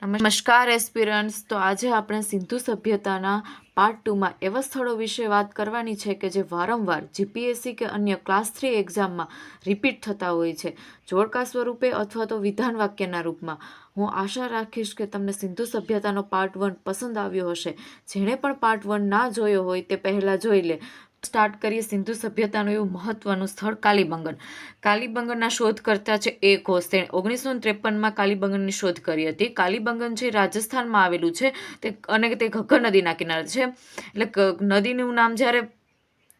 નમસ્કાર એસ્પિરન્ટ્સ। તો આજે આપણે સિંધુ સભ્યતાના પાર્ટ 2માં એવા સ્થળો વિશે વાત કરવાની છે કે જે વારંવાર જીપીએસસી કે અન્ય ક્લાસ 3 એક્ઝામમાં રિપીટ થતા હોય છે, જોડકા સ્વરૂપે અથવા તો વિધાન વાક્યના રૂપમાં। હું આશા રાખીશ કે તમને સિંધુ સભ્યતાનો પાર્ટ 1 પસંદ આવ્યો હશે। જેણે પણ પાર્ટ 1 ના જોયો હોય તે પહેલાં જોઈ લે। સ્ટાર્ટ કરીએ સિંધુ સભ્યતાનું એવું મહત્વનું સ્થળ કાલીબંગન। કાલીબંગનના શોધકર્તા છે એ ઘોષ। તેણે 1953માં કાલીબંગનની શોધ કરી હતી। કાલીબંગન છે રાજસ્થાનમાં આવેલું છે અને તે ઘગ્ગર નદીના કિનારે છે। એટલે નદીનું નામ જ્યારે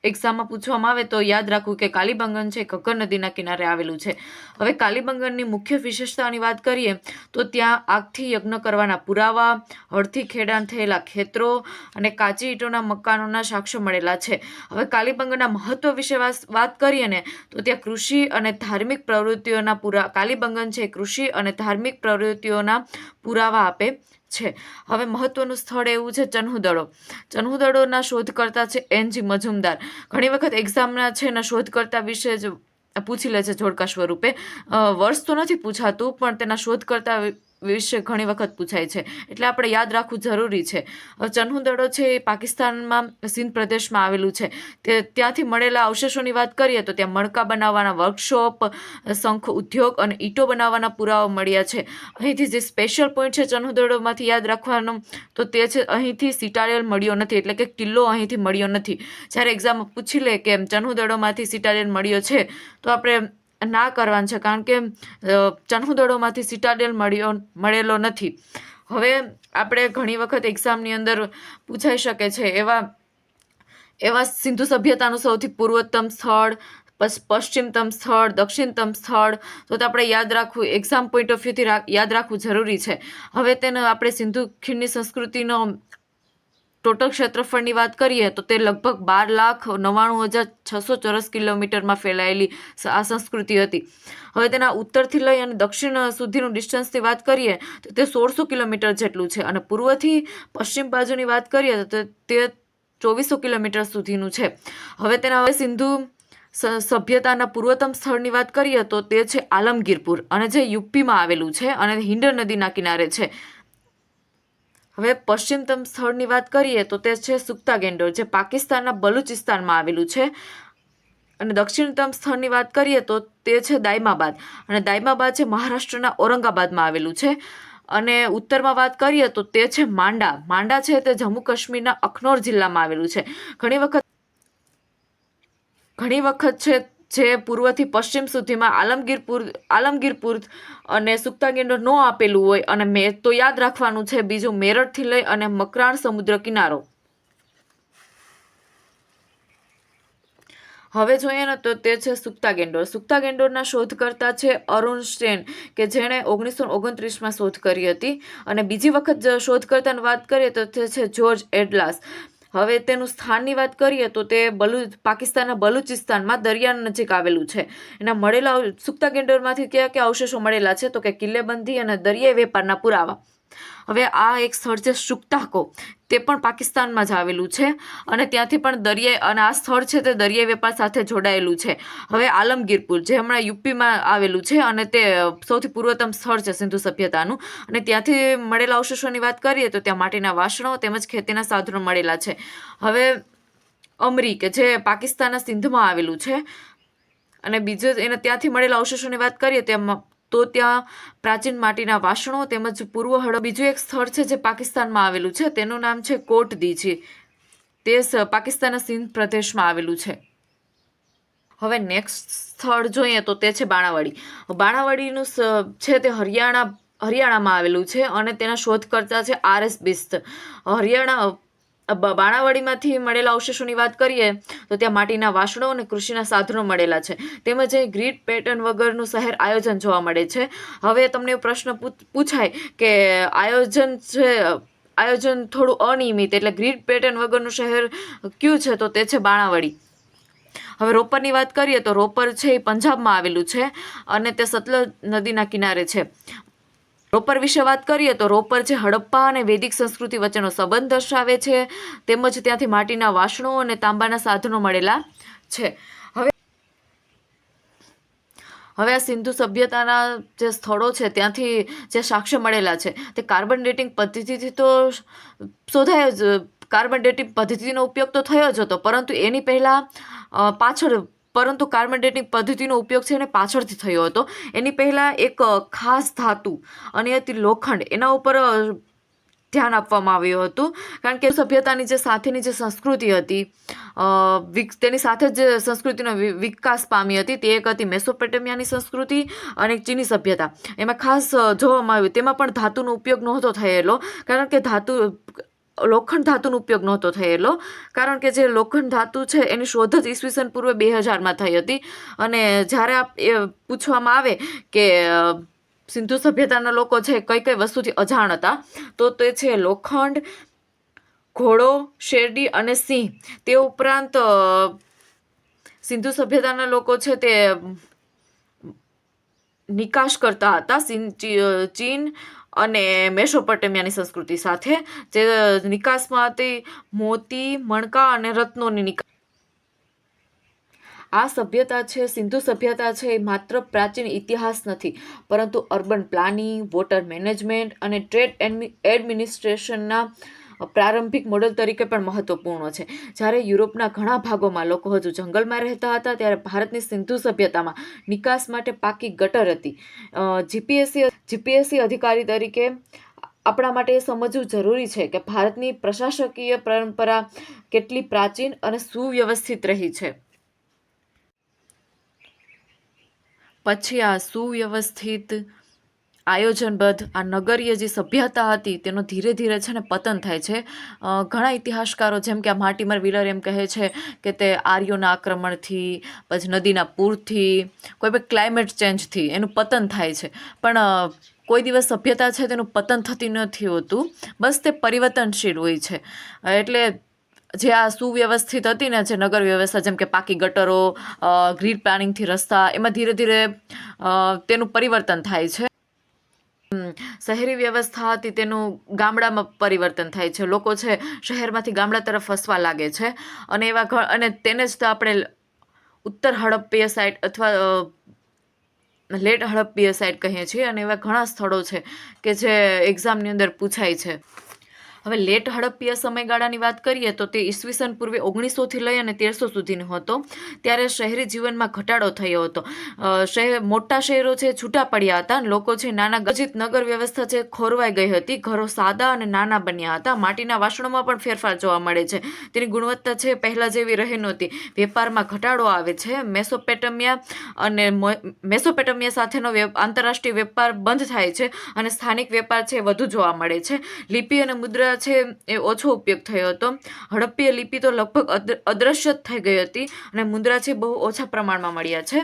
એક્ઝામમાં પૂછવામાં આવે તો યાદ રાખવું કે કાલીબંગન છે ઘગ્ગર નદીના કિનારે આવેલું છે। હવે કાલીબંગનની મુખ્ય વિશેષતાની વાત કરીએ તો ત્યાં આગથી યજ્ઞ કરવાના પુરાવા, હળથી ખેડાણ થયેલા ખેતરો અને કાચી ઈંટોના મકાનોના સાક્ષ્યો મળેલા છે। હવે કાલીબંગનના મહત્વ વિશે વાત કરીએ ને તો ત્યાં કૃષિ અને ધાર્મિક પ્રવૃત્તિઓના કાલીબંગન છે કૃષિ અને ધાર્મિક પ્રવૃત્તિઓના પુરાવા આપે છે। હવે મહત્વનું સ્થળ એવું છે ચન્હુદડો। ચન્હુદડોના શોધકર્તા છે એનજી મજુમદાર। ઘણી વખત એક્ઝામના છે ને શોધકર્તા વિશે જ પૂછી લે છે જોડકા સ્વરૂપે। વર્ષ તો નથી પૂછાતું પણ તેના શોધકર્તા વિશે ઘણી વખત પૂછાય છે, એટલે આપણે યાદ રાખવું જરૂરી છે। ચન્હુદડો છે એ પાકિસ્તાનમાં સિંધ પ્રદેશમાં આવેલું છે। ત્યાંથી મળેલા અવશેષોની વાત કરીએ તો ત્યાં મણકા બનાવવાના વર્કશોપ, શંખ ઉદ્યોગ અને ઈંટો બનાવવાના પુરાવા મળ્યા છે। અહીંથી જે સ્પેશિયલ પોઈન્ટ છે ચન્હુદડોમાંથી યાદ રાખવાનો તો તે છે અહીંથી સિટાડેલ મળ્યો નથી, એટલે કે કિલ્લો અહીંથી મળ્યો નથી। જ્યારે એક્ઝામમાં પૂછી લે કે ચન્હુદડોમાંથી સિટાડેલ મળ્યો છે તો આપણે ના કરવાનું છે, કારણ કે ચન્હુદડોમાંથી સિટાડેલ મળેલો નથી। હવે આપણે ઘણી વખત એક્ઝામની અંદર પૂછાઈ શકે છે એવા સિંધુ સભ્યતાનું સૌથી પૂર્વોત્તમ સ્થળ, પશ્ચિમતમ સ્થળ, દક્ષિણતમ સ્થળ તો આપણે યાદ રાખવું, એક્ઝામ પોઈન્ટ ઓફ વ્યૂથી યાદ રાખવું જરૂરી છે। હવે તેને આપણે સિંધુ ખીણની સંસ્કૃતિનો ટોટલ ક્ષેત્રફળની વાત કરીએ તો તે લગભગ 12,99,600 ચોરસ કિલોમીટરમાં ફેલાયેલી આ સંસ્કૃતિ હતી। હવે તેના ઉત્તરથી લઈ અને દક્ષિણ સુધીનું ડિસ્ટન્સની વાત કરીએ તો તે 1600 કિલોમીટર જેટલું છે અને પૂર્વથી પશ્ચિમ બાજુની વાત કરીએ તો તે 2400 કિલોમીટર સુધીનું છે। હવે તેના સિંધુ સભ્યતાના પૂર્વતમ સ્થળની વાત કરીએ તો તે છે આલમગીરપુર અને જે યુપીમાં આવેલું છે અને હિંડ નદીના કિનારે છે। હવે પશ્ચિમતમ સ્થળની વાત કરીએ તો તે છે સુક્તા ગેન્ડોર, જે પાકિસ્તાનના બલુચિસ્તાનમાં આવેલું છે। અને દક્ષિણતમ સ્થળની વાત કરીએ તો તે છે દાયમાબાદ, અને દાયમાબાદ છે મહારાષ્ટ્રના ઔરંગાબાદમાં આવેલું છે। અને ઉત્તરમાં વાત કરીએ તો તે છે માંડા છે તે જમ્મુ કાશ્મીરના અખનૌર જિલ્લામાં આવેલું છે। ઘણી વખત છે જે પૂર્વથી પશ્ચિમ સુધીમાં આલમગીરપુર અને સુક્તા ગેન્ડોર ન આપેલું હોય અને તો યાદ રાખવાનું છે બીજું મેરઠથી લઈ અને મકરાણ સમુદ્ર કિનારો। હવે જોઈએ ને તો તે છે સુક્તા ગેન્ડોર। સુક્તા ગેન્ડોરના શોધકર્તા છે અરુણ સ્ટેન, કે જેણે 1929માં શોધ કરી હતી। અને બીજી વખત શોધકર્તાની વાત કરીએ તો તે છે જ્યોર્જ એડલાસ। હવે તેનું સ્થાનની વાત કરીએ તો તે પાકિસ્તાનના બલુચિસ્તાનમાં દરિયા નજીક આવેલું છે। એના મળેલા સુક્તા ગેન્ડોરમાંથી કયા અવશેષો મળેલા છે તો કે કિલ્લેબંધી અને દરિયાઈ વેપારના પુરાવા। હવે આ એક સ્થળ છે સુક્તાકો, તે પણ પાકિસ્તાનમાં જ આવેલું છે અને ત્યાંથી પણ અને આ સ્થળ છે તે દરિયાઈ વેપાર સાથે જોડાયેલું છે। હવે આલમગીરપુર, જે હમણાં યુપીમાં આવેલું છે અને તે સૌથી પૂર્વતમ સ્થળ છે સિંધુ સભ્યતાનું, અને ત્યાંથી મળેલા અવશેષોની વાત કરીએ તો ત્યાં માટીના વાસણો તેમજ ખેતીના સાધનો મળેલા છે। હવે અમરી, કે જે પાકિસ્તાનના સિંધમાં આવેલું છે, અને બીજું એને ત્યાંથી મળેલા અવશેષોની વાત કરીએ તો ત્યાં પ્રાચીન માટીના વાસણો તેમજ પૂર્વ હડપ્પા। બીજું એક સ્થળ છે જે પાકિસ્તાનમાં આવેલું છે, તેનું નામ છે કોટ દીજી, તે પાકિસ્તાનના સિંધ પ્રદેશમાં આવેલું છે। હવે નેક્સ્ટ સ્થળ જોઈએ તો તે છે બાણાવાડી। બાણાવાડીનું છે તે હરિયાણામાં આવેલું છે અને તેના શોધકર્તા છે RS બિસ્ત। બાણાવાડીમાંથી મળેલા અવશેષોની વાત કરીએ તો ત્યાં માટીના વાસણો અને કૃષિના સાધનો મળેલા છે, તેમજ અહીં ગ્રીડ પેટર્ન વગરનું શહેર આયોજન જોવા મળે છે। હવે તમને પ્રશ્ન પૂછાય કે આયોજન થોડું અનિયમિત, એટલે ગ્રીડ પેટર્ન વગરનું શહેર કયું છે તો તે છે બાણાવાડી। હવે રોપરની વાત કરીએ તો રોપર છે એ પંજાબમાં આવેલું છે અને તે સતલજ નદીના કિનારે છે। રોપર વિશે વાત કરીએ તો રોપર છે હડપ્પા અને વૈદિક સંસ્કૃતિ વચ્ચેનો સંબંધ દર્શાવે છે, તેમજ ત્યાંથી માટીના વાસણો અને તાંબાના સાધનો મળેલા છે। હવે આ સિંધુ સભ્યતાના જે સ્થળો છે ત્યાંથી જે સાક્ષ્ય મળેલા છે તે કાર્બન ડેટિંગ પદ્ધતિથી તો શોધાયો જ, કાર્બન ડેટિંગ પદ્ધતિનો ઉપયોગ તો થયો જ હતો, પરંતુ એની પહેલાં પરંતુ કાર્બન ડેટિંગ પદ્ધતિનો ઉપયોગ છે એને પાછળથી થયો હતો. એની પહેલાં એક ખાસ ધાતુ અને હતી લોખંડ, એના ઉપર ધ્યાન આપવામાં આવ્યું હતું. કારણ કે સભ્યતાની જે સાથેની જે સંસ્કૃતિ હતી તેની સાથે જ સંસ્કૃતિનો વિકાસ પામી હતી. તે એક હતી મેસોપોટેમિયાની સંસ્કૃતિ અને એક ચીની સભ્યતા. એમાં ખાસ જોવામાં આવ્યું તેમાં પણ ધાતુનો ઉપયોગ નહોતો થયેલો, કારણ કે લોખંડ ધાતુનો ઉપયોગ નહોતો થયેલો, કારણ કે જે લોખંડ ધાતુ છે એની શોધ જ ઈસવીસન પૂર્વે 2000માં થઈ હતી. અને જ્યારે પૂછવામાં આવે કે સિંધુ સભ્યતાના લોકો છે કઈ કઈ વસ્તુથી અજાણ હતા, તો તે છે લોખંડ, ઘોડો, શેરડી અને સિંહ. તે ઉપરાંત સિંધુ સભ્યતાના લોકો છે તે નિકાસ કરતા હતા ચીન અને મેસોપોટેમિયાની સંસ્કૃતિ સાથે. જે નિકાસમાં હતી મોતી, મણકા અને રત્નોની નિકાસ. આ સભ્યતા છે, સિંધુ સભ્યતા છે, એ માત્ર પ્રાચીન ઇતિહાસ નથી, પરંતુ અર્બન પ્લાનિંગ, વોટર મેનેજમેન્ટ અને ટ્રેડ એડમિનિસ્ટ્રેશનના પ્રારંભિક મોડેલ તરીકે પણ મહત્વપૂર્ણ છે. જ્યારે યુરોપના ઘણા ભાગોમાં લોકો હજુ જંગલમાં રહેતા હતા, ત્યારે ભારતની સિંધુ સભ્યતામાં નિકાસ માટે પાકી ગટર હતી. જીપીએસસી અધિકારી તરીકે આપણા માટે એ સમજવું જરૂરી છે કે ભારતની પ્રશાસકીય પરંપરા કેટલી પ્રાચીન અને સુવ્યવસ્થિત રહી છે. પછી આ સુવ્યવસ્થિત, આયોજનબદ્ધ આ નગરીય જે સભ્યતા હતી તેનો ધીરે ધીરે છે ને પતન થાય છે. ઘણા ઇતિહાસકારો જેમ કે આ માર્ટિમર વ્હીલર એમ કહે છે કે તે આર્યોના આક્રમણથી, પછી નદીના પૂરથી, કોઈ પણ ક્લાઇમેટ ચેન્જથી એનું પતન થાય છે. પણ કોઈ દિવસ સભ્યતા છે તેનું પતન થતી નથી હોતું, બસ તે પરિવર્તનશીલ હોય છે. એટલે જે આ સુવ્યવસ્થિત હતી ને જે નગર વ્યવસ્થા, જેમ કે પાકી ગટરો, ગ્રીડ પ્લાનિંગથી રસ્તા, એમાં ધીરે ધીરે તેનું પરિવર્તન થાય છે. શહેરી વ્યવસ્થા હતી તેનું ગામડામાં પરિવર્તન થાય છે. લોકો છે શહેરમાંથી ગામડા તરફ વસવા લાગે છે. અને તેને જ તો આપણે ઉત્તર હડપ્પીય સાઇટ અથવા લેટ હડપ્પીય સાઇટ કહીએ છીએ. અને એવા ઘણા સ્થળો છે કે જે એક્ઝામની અંદર પૂછાય છે. હવે લેટ હડપ્પીય સમયગાળાની વાત કરીએ તો તે ઈસવીસન પૂર્વે 1900થી લઈ અને 1300 સુધીનો હતો. ત્યારે શહેરી જીવનમાં ઘટાડો થયો હતો. મોટા શહેરો છે છૂટા પડ્યા હતા. લોકો છે નાના ગજિત નગર વ્યવસ્થા છે ખોરવાઈ ગઈ હતી. ઘરો સાદા અને નાના બન્યા હતા. માટીના વાસણોમાં પણ ફેરફાર જોવા મળે છે. તેની ગુણવત્તા છે પહેલા જેવી રહી નહોતી. વેપારમાં ઘટાડો આવે છે. મેસોપોટેમિયા સાથેનો આંતરરાષ્ટ્રીય વેપાર બંધ થાય છે અને સ્થાનિક વેપાર છે વધુ જોવા મળે છે. લિપિ અને મુદ્રા છે એ ઓછો ઉપયોગ થયો હતો. હડપ્પીય લિપિ તો લગભગ અદ્રશ્ય જ થઈ ગઈ હતી અને મુદ્રા છે બહુ ઓછા પ્રમાણમાં મળ્યા છે.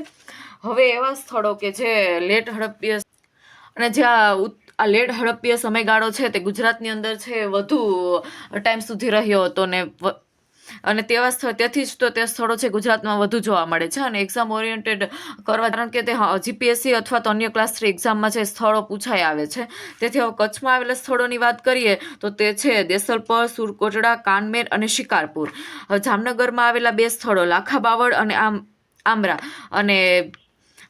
હવે એવા સ્થળો કે જે લેટ હડપ્પીય અને જ્યાં આ લેટ હડપ્પીય સમયગાળો છે તે ગુજરાતની અંદર છે વધુ ટાઈમ સુધી રહ્યો હતો ને અને તેથી જ તો તે સ્થળો છે ગુજરાતમાં વધુ જોવા મળે છે. અને એક્ઝામ ઓરિએન્ટેડ કરવા, કારણ કે તે જીપીએસસી અથવા તો અન્ય ક્લાસ 3 એક્ઝામમાં છે સ્થળો પૂછાઈ આવે છે. તેથી હવે કચ્છમાં આવેલા સ્થળોની વાત કરીએ તો તે છે દેસલપર, સુરકોટડા, કાનમેર અને શિકારપુર. જામનગરમાં આવેલા 2 સ્થળો લાખા બાવળ અને આમરા, અને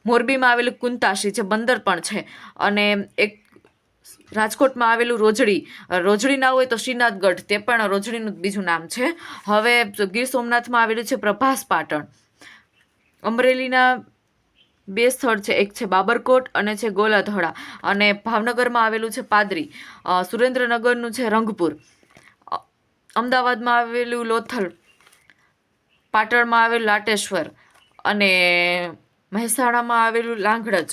મોરબીમાં આવેલું કુંતાશી જે બંદર પણ છે, અને એક રાજકોટમાં આવેલું રોજડી ના હોય તો શ્રીનાથગઢ, તે પણ રોજડીનું બીજું નામ છે. હવે ગીર સોમનાથમાં આવેલું છે પ્રભાસ પાટણ. અમરેલીના 2 સ્થળ છે, એક છે બાબરકોટ અને છે ગોલાધોડા. અને ભાવનગરમાં આવેલું છે પાદરી. સુરેન્દ્રનગરનું છે રંગપુર. અમદાવાદમાં આવેલું લોથલ. પાટણમાં આવેલું લાટેશ્વર. અને મહેસાણામાં આવેલું લાંગડજ.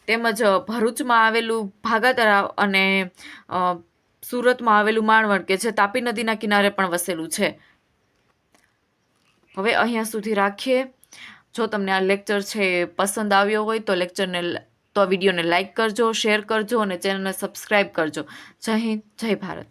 તેમજ ભરૂચમાં આવેલું ભાગાતરા અને સુરતમાં આવેલું માણવણ કે જે તાપી નદીના કિનારે પણ વસેલું છે. હવે અહીંયા સુધી રાખીએ. જો તમને આ લેક્ચર છે પસંદ આવ્યો હોય તો વિડીયોને લાઈક કરજો, શેર કરજો અને ચેનલને સબસ્ક્રાઈબ કરજો. જય હિન્દ, જય ભારત.